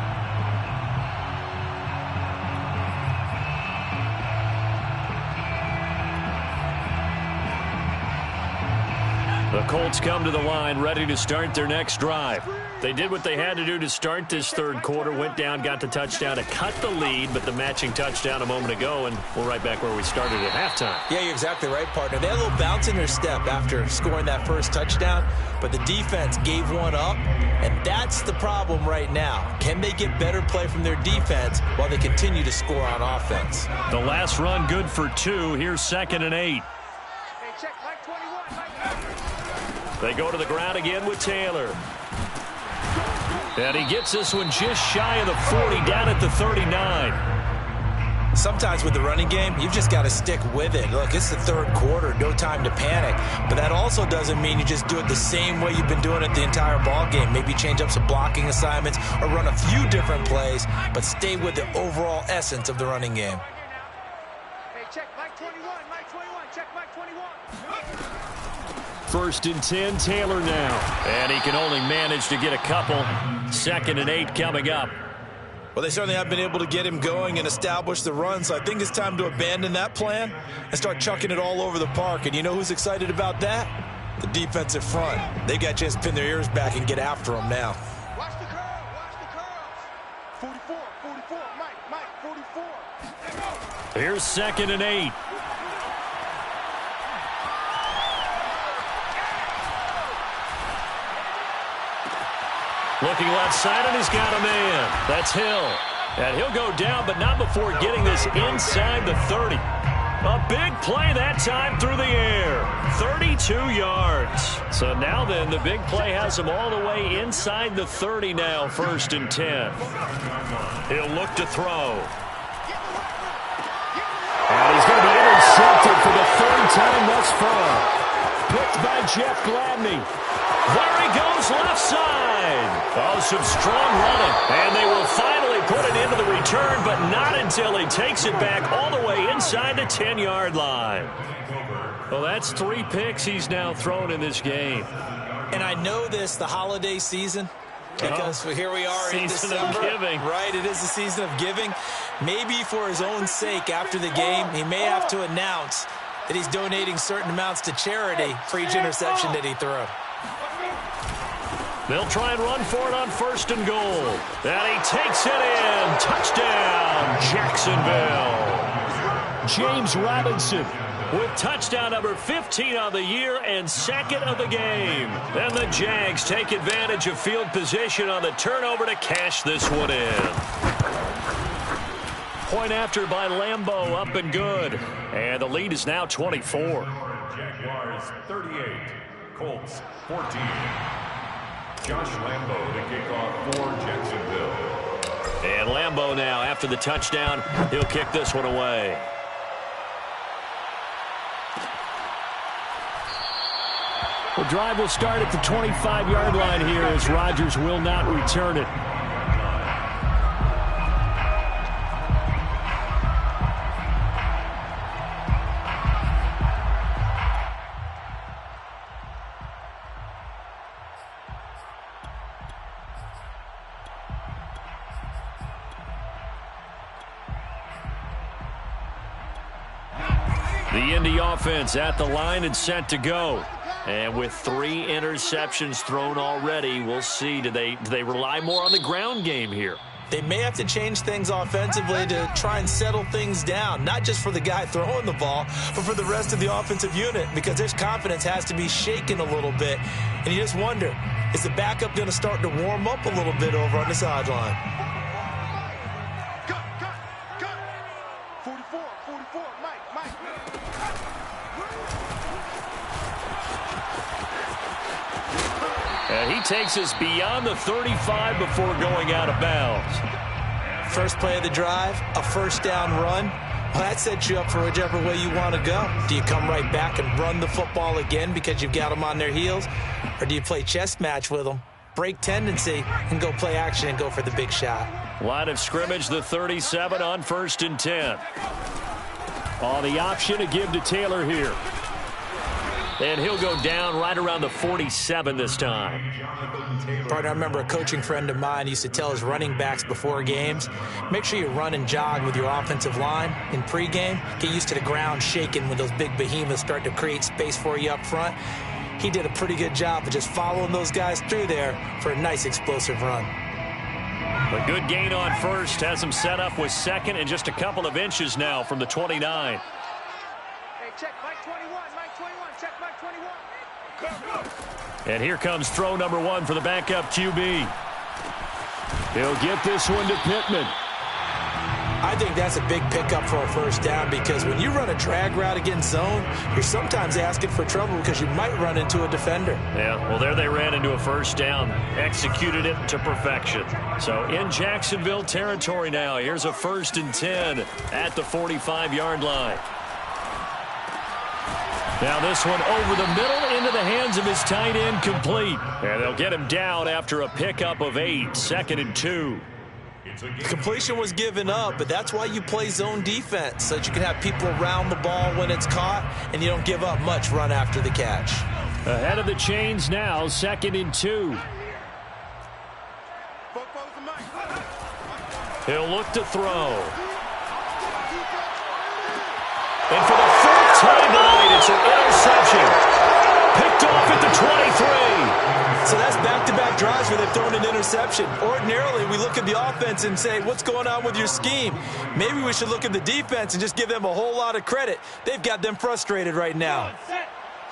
A: The Colts come to the line ready to start their next drive. They did what they had to do to start this 3rd quarter, went down, got the touchdown to cut the lead, but the matching touchdown a moment ago, and we're right back where we started at halftime.
B: Yeah, you're exactly right, partner. They had a little bounce in their step after scoring that 1st touchdown, but the defense gave one up, and that's the problem right now. Can they get better play from their defense while they continue to score on offense?
A: The last run good for 2. Here's 2nd and 8. They go to the ground again with Taylor. And he gets this one just shy of the 40, down at the 39.
B: Sometimes with the running game, you've just got to stick with it. Look, it's the 3rd quarter, no time to panic. But that also doesn't mean you just do it the same way you've been doing it the entire ball game. Maybe change up some blocking assignments or run a few different plays, but stay with the overall essence of the running game.
D: Hey, check Mike 21, check Mike 21.
A: 1st and 10, Taylor now. And he can only manage to get a couple. 2nd and 8 coming up.
B: Well, they certainly have been able to get him going and establish the run, so I think it's time to abandon that plan and start chucking it all over the park. And you know who's excited about that? The defensive front. They got a chance to pin their ears back and get after him now.
D: Watch the curl, watch the curls. 44, 44, Mike, 44.
E: Here's 2nd and 8. Looking left side, and he's got a man. That's Hill. And he'll go down, but not before getting this inside the 30. A big play that time through the air. 32 yards. So now then, the big play has him all the way inside the 30 now, 1st and 10. He'll look to throw. And he's going to be intercepted for the 3rd time thus far. Picked by Jeff Gladney. There he goes, left side. Oh, some strong running. And they will finally put it into the return, but not until he takes it back all the way inside the 10-yard line. Well, that's 3 picks he's now thrown in this game.
B: And I know this, the holiday season, because here we are in December.
E: Season of giving.
B: Right, it is the season of giving. Maybe for his own sake after the game, he may have to announce that he's donating certain amounts to charity for each interception that he threw.
E: They'll try and run for it on 1st and goal. And he takes it in. Touchdown, Jacksonville. James Robinson with touchdown number 15 on the year and 2nd of the game. And the Jags take advantage of field position on the turnover to cash this one in. Point after by Lambeau, up and good. And the lead is now 24.
C: Jaguars 38, Colts 14. Josh Lambeau to kick off for Jacksonville.
E: And Lambeau now, after the touchdown, he'll kick this one away. The drive will start at the 25-yard line here as Rodgers will not return it. The Indy offense at the line and set to go. And with 3 interceptions thrown already, we'll see. Do they rely more on the ground game here?
B: They may have to change things offensively to try and settle things down, not just for the guy throwing the ball, but for the rest of the offensive unit, because their confidence has to be shaken a little bit. And you just wonder, is the backup going to start to warm up a little bit over on the sideline?
D: Cut. 44, Mike.
E: And he takes us beyond the 35 before going out of bounds.
B: First play of the drive, a 1st down run. Well, that sets you up for whichever way you want to go. Do you come right back and run the football again because you've got them on their heels? Or do you play chess match with them, break tendency, and go play action and go for the big shot?
E: Line of scrimmage, the 37 on 1st and 10. On the option to give to Taylor here. And he'll go down right around the 47 this time.
B: Partner, I remember a coaching friend of mine used to tell his running backs before games, make sure you run and jog with your offensive line in pregame. Get used to the ground shaking when those big behemoths start to create space for you up front. He did a pretty good job of just following those guys through there for a nice explosive run.
E: A good gain on 1st, has him set up with 2nd and just a couple of inches now from the 29.
D: Hey, check Mike 21, check Mike 21.
E: And here comes throw number 1 for the backup QB. He'll get this one to Pittman.
B: I think that's a big pickup for a 1st down, because when you run a drag route against zone, you're sometimes asking for trouble because you might run into a defender.
E: Yeah, well, there they ran into a 1st down, executed it to perfection. So in Jacksonville territory now, here's a 1st and 10 at the 45-yard line. Now this one over the middle into the hands of his tight end, complete. And they'll get him down after a pickup of 8, 2nd and 2.
B: Completion was given up, but that's why you play zone defense, so that you can have people around the ball when it's caught, and you don't give up much run after the catch.
E: Ahead of the chains now, 2nd and 2.
A: He'll look to throw. And for the fourth time tonight, it's an interception. Picked off at the 23.
B: So that's back-to-back drives where they've thrown an interception. Ordinarily, we look at the offense and say, what's going on with your scheme? Maybe we should look at the defense and just give them a whole lot of credit. They've got them frustrated right now.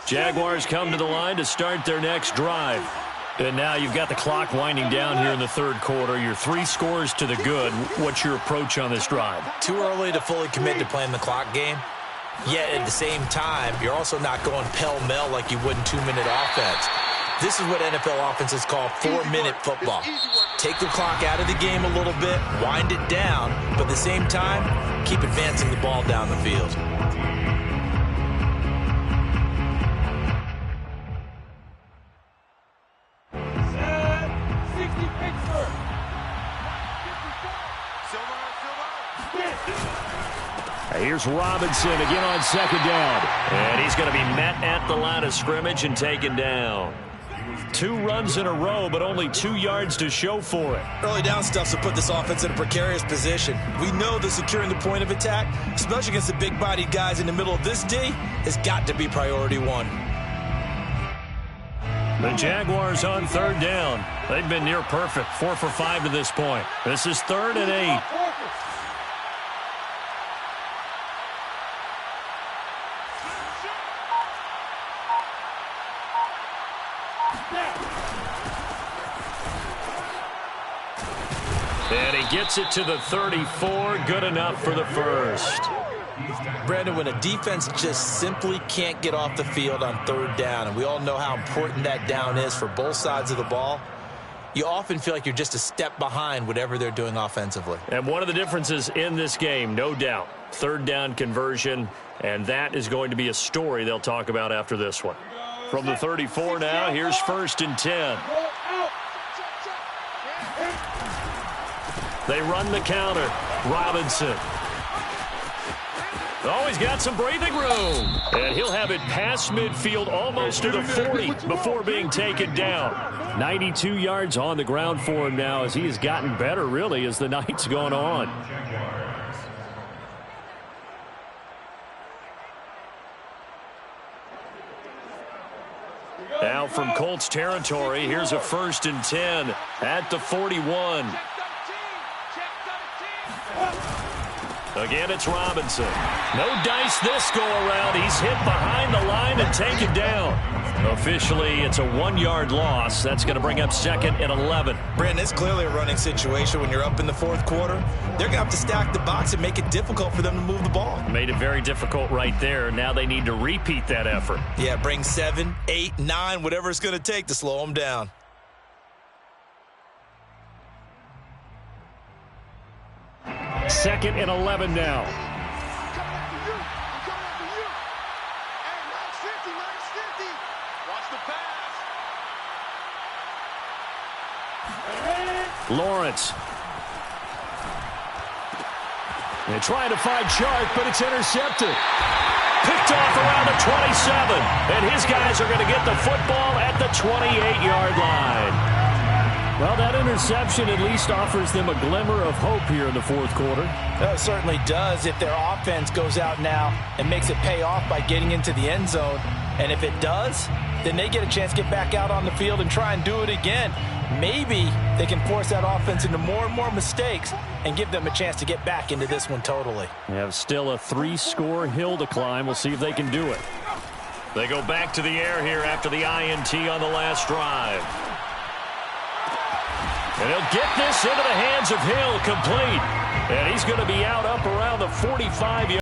A: Jaguars come to the line to start their next drive. And now you've got the clock winding down here in the third quarter. You're 3 scores to the good. What's your approach on this drive?
B: Too early to fully commit to playing the clock game. Yet at the same time, you're also not going pell-mell like you would in 2-minute offense. This is what NFL offenses call 4-minute football. Take the clock out of the game a little bit, wind it down, but at the same time, keep advancing the ball down the field.
A: Here's Robinson again on second down. And he's going to be met at the line of scrimmage and taken down. 2 runs in a row, but only 2 yards to show for it.
B: Early down stuff will put this offense in a precarious position. We know that securing the point of attack, especially against the big-bodied guys in the middle of this D, has got to be priority 1.
A: The Jaguars on third down. They've been near perfect, 4 for 5 to this point. This is 3rd and 8. And he gets it to the 34. Good enough for the first.
B: Brandon, when a defense just simply can't get off the field on third down, and we all know how important that down is for both sides of the ball, you often feel like you're just a step behind whatever they're doing offensively.
A: And one of the differences in this game, no doubt, third down conversion, and that is going to be a story they'll talk about after this one. From the 34 now, here's 1st and 10. They run the counter. Robinson. Oh, he's got some breathing room. And he'll have it past midfield almost to the 40 before being taken down. 92 yards on the ground for him now as he has gotten better, really, as the night's gone on. Now from Colts territory, here's a 1st and 10 at the 41. Again, it's Robinson. No dice this go-around. He's hit behind the line and taken down. Officially, it's a 1-yard loss. That's going to bring up 2nd and 11.
B: Brandon, it's clearly a running situation when you're up in the 4th quarter. They're going to have to stack the box and make it difficult for them to move the ball.
A: Made it very difficult right there. Now they need to repeat that effort.
B: Yeah, bring 7, 8, 9, whatever it's going to take to slow them down.
A: Second and 11 now. Lawrence. They're trying to find Sharp, but it's intercepted. Picked off around the 27. And his guys are going to get the football at the 28-yard line. Well, that interception at least offers them a glimmer of hope here in the 4th quarter.
G: It certainly does if their offense goes out now and makes it pay off by getting into the end zone. And if it does, then they get a chance to get back out on the field and try and do it again. Maybe they can force that offense into more and more mistakes and give them a chance to get back into this one totally.
A: They have still a 3-score hill to climb. We'll see if they can do it. They go back to the air here after the INT on the last drive. And he'll get this into the hands of Hill, complete. And he's going to be out up around the 45-yard.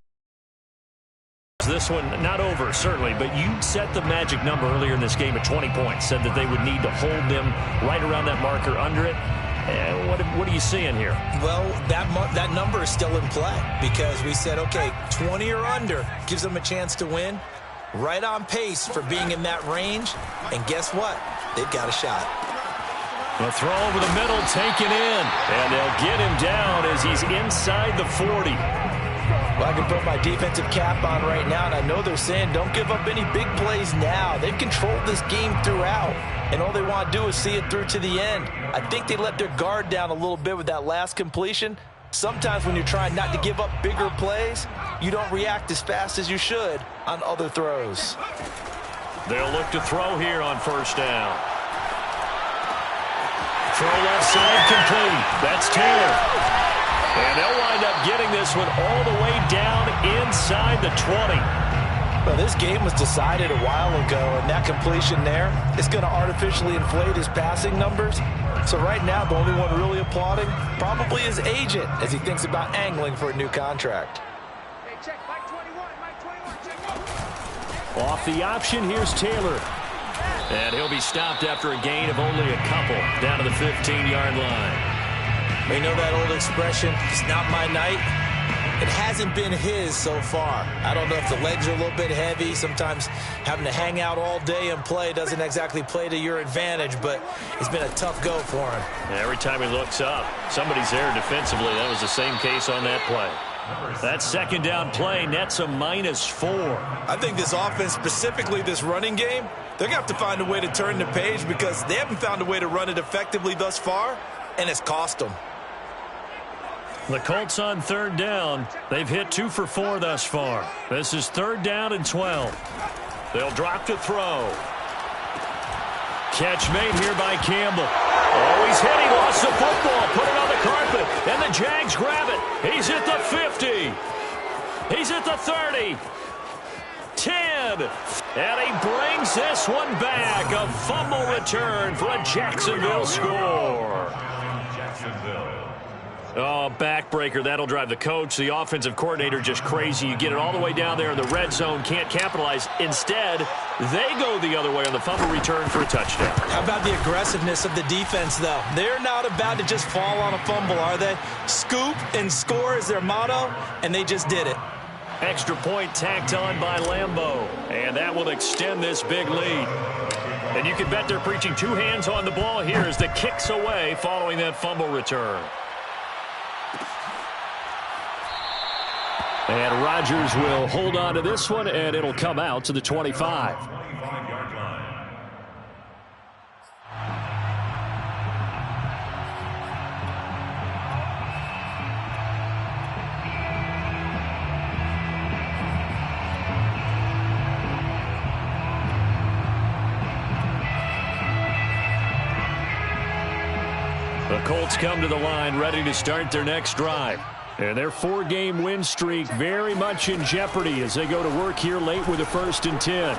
A: This one not over, certainly, but you set the magic number earlier in this game at 20 points. Said that they would need to hold them right around that marker under it. And what are you seeing here?
B: Well, that number is still in play because we said, okay, 20 or under gives them a chance to win. Right on pace for being in that range. And guess what? They've got a shot.
A: A throw over the middle, taken in. And they'll get him down as he's inside the 40.
G: Well, I can put my defensive cap on right now, and I know they're saying don't give up any big plays now. They've controlled this game throughout, and all they want to do is see it through to the end. I think they let their guard down a little bit with that last completion, Sometimes when you're trying not to give up bigger plays, you don't react as fast as you should on other throws.
E: They'll look to throw here on first down. Throw left side complete. That's Taylor. And they'll wind up getting this one all the way down inside the 20.
G: Well, this game was decided a while ago, and that completion there is going to artificially inflate his passing numbers. So right now, the only one really applauding probably his agent as he thinks about angling for a new contract.
D: Hey, check Mike 21, Mike 21, check.
E: Off the option, here's Taylor. And he'll be stopped after a gain of only a couple down to the 15-yard line.
B: You know that old expression, it's not my night? It hasn't been his so far. I don't know if the legs are a little bit heavy. Sometimes having to hang out all day and play doesn't exactly play to your advantage, but it's been a tough go for him.
E: Every time he looks up, somebody's there defensively. That was the same case on that play. That second down play nets a -4.
B: I think this offense, specifically this running game, they're going to have to find a way to turn the page because they haven't found a way to run it effectively thus far, and it's cost them.
E: The Colts on third down. They've hit 2 for 4 thus far. This is 3rd down and 12. They'll drop to throw. Catch made here by Campbell. Oh, he's hit. He lost the football. Put it on the carpet. And the Jags grab it. He's at the 50. He's at the 30. 10. And he brings this one back. A fumble return for a Jacksonville score.
C: Jacksonville.
E: Oh, backbreaker. That'll drive the coach, the offensive coordinator, just crazy. You get it all the way down there in the red zone, can't capitalize. Instead, they go the other way on the fumble return for a touchdown.
B: How about the aggressiveness of the defense, though? They're not about to just fall on a fumble, are they? Scoop and score is their motto, and they just did it.
E: Extra point tacked on by Lambeau, and that will extend this big lead. And you can bet they're preaching 2 hands on the ball here as the kick's away following that fumble return. And Rodgers will hold on to this one, and it'll come out to the 25.
C: 25-yard line.
E: The Colts come to the line ready to start their next drive. And their 4-game win streak very much in jeopardy as they go to work here late with a 1st and 10.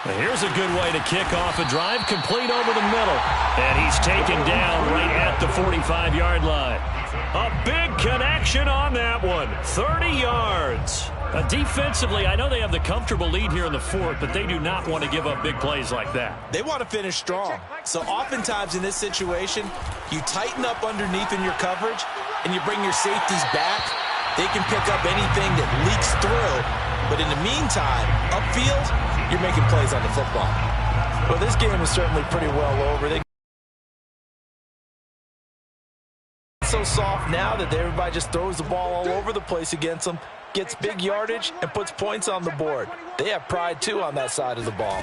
E: And here's a good way to kick off a drive, complete over the middle. And he's taken down right at the 45-yard line. A big connection on that one. 30 yards. Defensively, I know they have the comfortable lead here in the 4th, but they do not want to give up big plays like that.
B: They want to finish strong. So oftentimes in this situation, you tighten up underneath in your coverage, and you bring your safeties back. They can pick up anything that leaks through. But in the meantime, upfield, you're making plays on the football.
G: Well, this game is certainly pretty well over. They so soft now that everybody just throws the ball all over the place against them, gets big yardage, and puts points on the board. They have pride, too, on that side of the ball.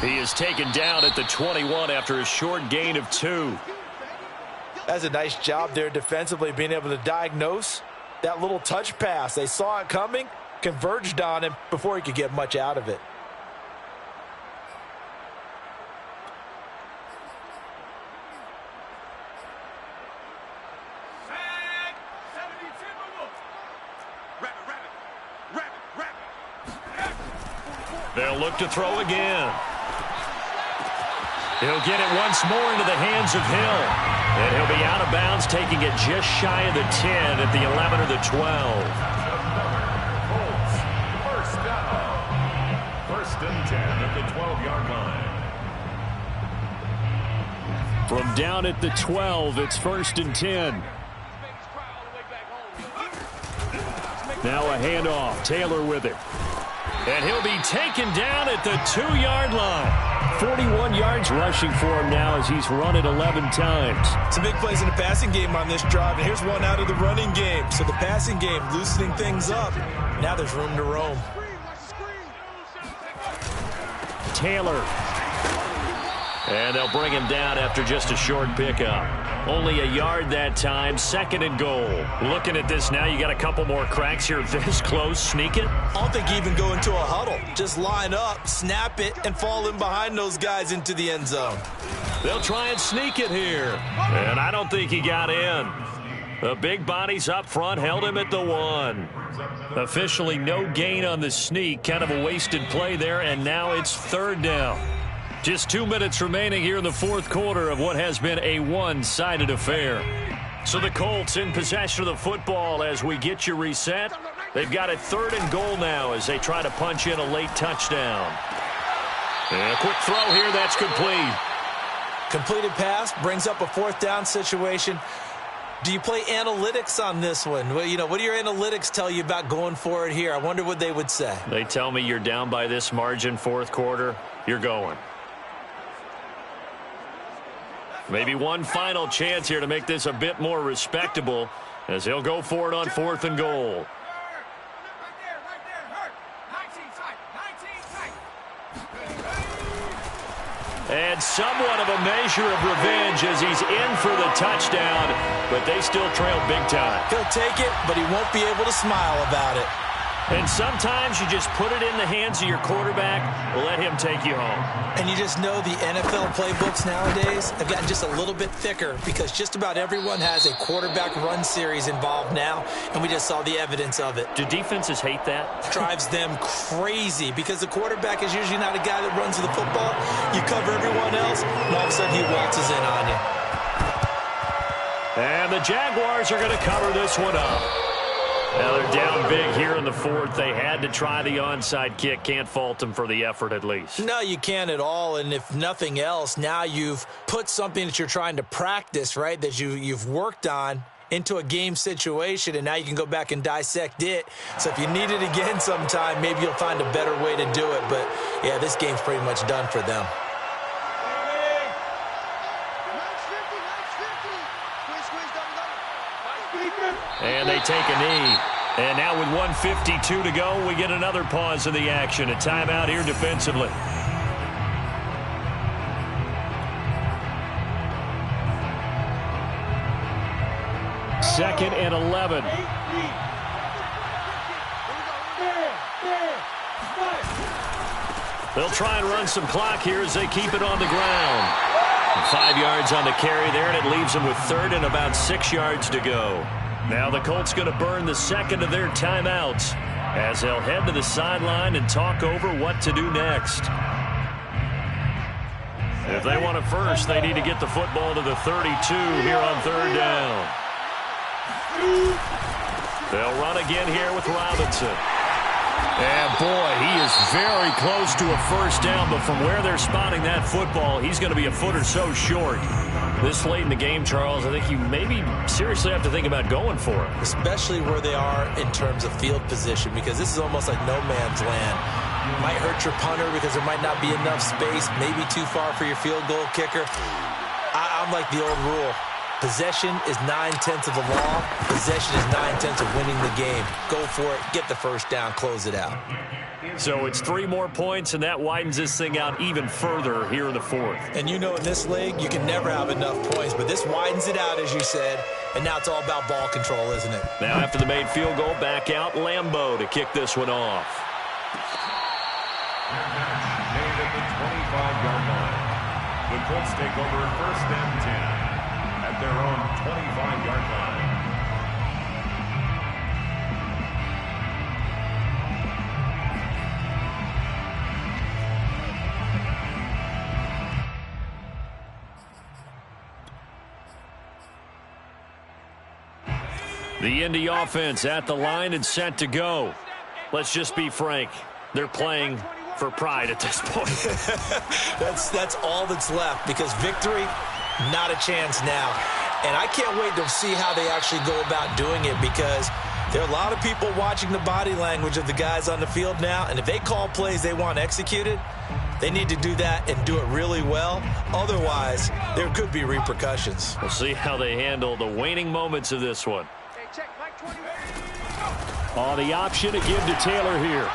E: He is taken down at the 21 after a short gain of 2.
G: That's a nice job there defensively, being able to diagnose that little touch pass. They saw it coming, converged on him before he could get much out of it.
E: They'll look to throw again. He'll get it once more into the hands of Hill. And he'll be out of bounds, taking it just shy of the 10 at the 11 or the 12.
C: Colts, 1st down. 1st and 10 at the 12-yard line.
E: From down at the 12, it's 1st and 10. Now a handoff. Taylor with it. And he'll be taken down at the 2-yard line. 41 yards rushing for him now as he's run it 11 times.
B: Some big plays in the passing game on this drive, and here's one out of the running game. So the passing game loosening things up. Now there's room to roam.
E: And they'll bring him down after just a short pickup. Only a yard that time, 2nd and goal. Looking at this now, you got a couple more cracks here this close. Sneak it?
B: I don't think you even go into a huddle. Just line up, snap it, and fall in behind those guys into the end zone.
E: They'll try and sneak it here. And I don't think he got in. The big bodies up front held him at the 1. Officially no gain on the sneak. Kind of a wasted play there, and now it's 3rd down. Just 2 minutes remaining here in the 4th quarter of what has been a one-sided affair. So the Colts in possession of the football as we get you reset. They've got it 3rd and goal now as they try to punch in a late touchdown. And a quick throw here, that's complete.
B: Completed pass brings up a 4th down situation. Do you play analytics on this one? Well, what do your analytics tell you about going for it here? I wonder what they would say.
E: They tell me you're down by this margin 4th quarter, you're going. Maybe one final chance here to make this a bit more respectable as he'll go for it on 4th and goal. And somewhat of a measure of revenge as he's in for the touchdown, but they still trail big time.
B: He'll take it, but he won't be able to smile about it.
E: And sometimes you just put it in the hands of your quarterback, let him take you home.
B: And you just know the NFL playbooks nowadays have gotten just a little bit thicker because just about everyone has a quarterback run series involved now, and we just saw the evidence of it.
E: Do defenses hate that?
B: Drives them crazy because the quarterback is usually not a guy that runs the football. You cover everyone else, and all of a sudden he waltzes in on you.
E: And the Jaguars are going to cover this one up. Now they're down big here in the 4th. They had to try the onside kick. Can't fault them for the effort at least.
B: No, you can't at all. And if nothing else, now you've put something that you're trying to practice, right, that you've worked on into a game situation, and now you can go back and dissect it. So if you need it again sometime, maybe you'll find a better way to do it. But, yeah, this game's pretty much done for them.
E: And they take a knee. And now with 1:52 to go, we get another pause in the action. A timeout here defensively. Second and 11. They'll try and run some clock here as they keep it on the ground. 5 yards on the carry there, and it leaves them with 3rd and about 6 yards to go. Now the Colts going to burn the second of their timeouts as they'll head to the sideline and talk over what to do next. If they want it first, they need to get the football to the 32 here on 3rd down. They'll run again here with Robinson. And, boy, he is very close to a first down, but from where they're spotting that football, he's going to be a foot or so short. This late in the game, Charles, I think you maybe seriously have to think about going for it.
B: Especially where they are in terms of field position, because this is almost like no man's land. Might hurt your punter because there might not be enough space, maybe too far for your field goal kicker. I'm like the old rule. Possession is 9/10 of the law. Possession is 9/10 of winning the game. Go for it. Get the first down. Close it out.
E: So it's 3 more points, and that widens this thing out even further here in the 4th.
B: And you know in this league, you can never have enough points, but this widens it out, as you said, and now it's all about ball control, isn't it?
E: Now after the made field goal, back out Lambeau to kick this one off.
C: Made at the 25-yard line. The Colts take over 1st and 10 at their own 25-yard line.
E: The Indy offense at the line and set to go. Let's just be frank. They're playing for pride at this point.
B: That's all that's left, because victory, not a chance now. And I can't wait to see how they actually go about doing it, because there are a lot of people watching the body language of the guys on the field now, and if they call plays they want executed, they need to do that and do it really well. Otherwise, there could be repercussions.
E: We'll see how they handle the waning moments of this one. On the option to give to Taylor here.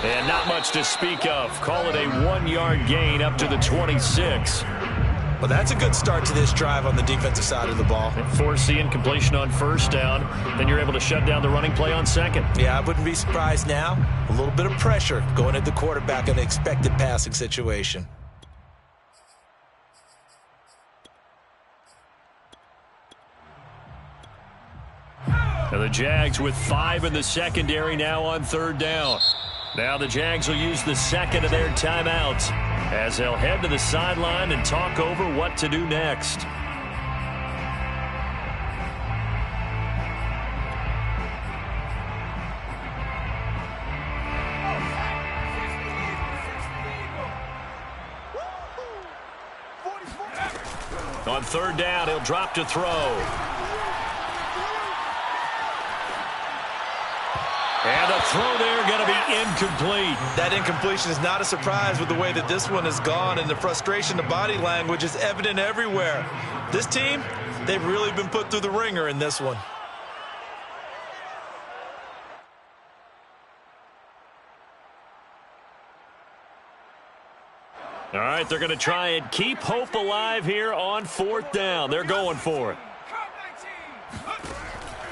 A: And not much to speak of. Call it a 1-yard gain up to the 26.
B: Well, that's a good start to this drive on the defensive side of the ball.
A: Force the incompletion on first down. Then you're able to shut down the running play on second.
B: Yeah, I wouldn't be surprised now. A little bit of pressure going at the quarterback in an expected passing situation.
A: And the Jags with 5 in the secondary now on third down. Now the Jags will use the second of their timeouts as they'll head to the sideline and talk over what to do next. On third down, he'll drop to throw. And the throw there going to be incomplete.
B: That incompletion is not a surprise with the way that this one has gone, and the frustration, the body language is evident everywhere. This team, they've really been put through the ringer in this one.
A: All right, they're going to try and keep hope alive here on fourth down. They're going for it.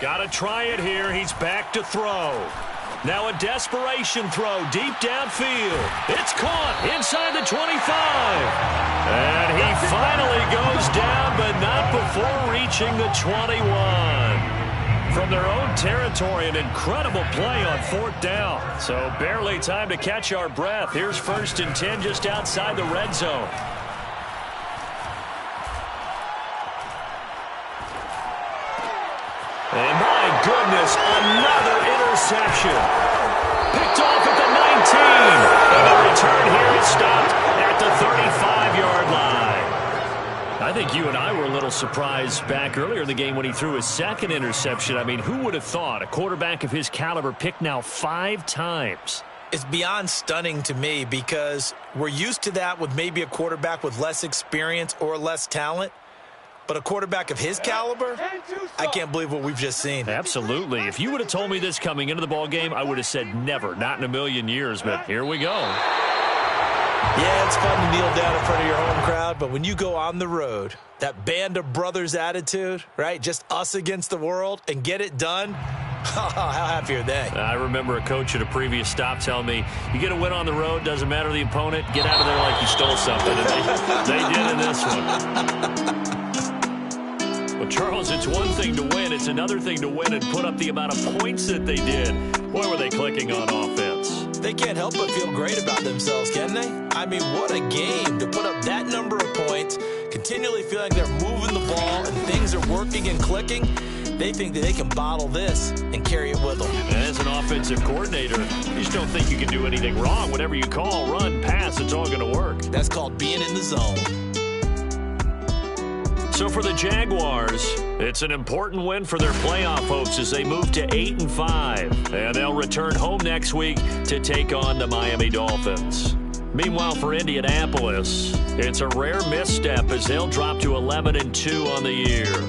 A: Got to try it here. He's back to throw. Now a desperation throw deep downfield. It's caught inside the 25. And he finally goes down, but not before reaching the 21. From their own territory, an incredible play on fourth down. So barely time to catch our breath. Here's 1st and 10 just outside the red zone. And my goodness, another interception. Picked off at the 19. And the return here is stopped at the 35-yard line. I think you and I were a little surprised back earlier in the game when he threw his second interception. I mean, who would have thought a quarterback of his caliber picked now 5 times?
B: It's beyond stunning to me because we're used to that with maybe a quarterback with less experience or less talent. But a quarterback of his caliber, I can't believe what we've just seen.
A: Absolutely. If you would have told me this coming into the ball game, I would have said never, not in a million years. But here we go.
B: Yeah, it's fun to kneel down in front of your home crowd, but when you go on the road, that band of brothers attitude, right? Just us against the world and get it done. How happy are they?
A: I remember a coach at a previous stop telling me, you get a win on the road, doesn't matter the opponent, get out of there like you stole something. And they did in this one. Well, Charles, it's one thing to win. It's another thing to win and put up the amount of points that they did. Boy, were they clicking on offense.
B: They can't help but feel great about themselves, can they? I mean, what a game to put up that number of points, continually feeling like they're moving the ball and things are working and clicking. They think that they can bottle this and carry it with them.
A: As an offensive coordinator, you just don't think you can do anything wrong. Whatever you call, run, pass, it's all going to work.
B: That's called being in the zone.
A: So for the Jaguars, it's an important win for their playoff hopes as they move to 8-5. And they'll return home next week to take on the Miami Dolphins. Meanwhile, for Indianapolis, it's a rare misstep as they'll drop to 11-2 on the year.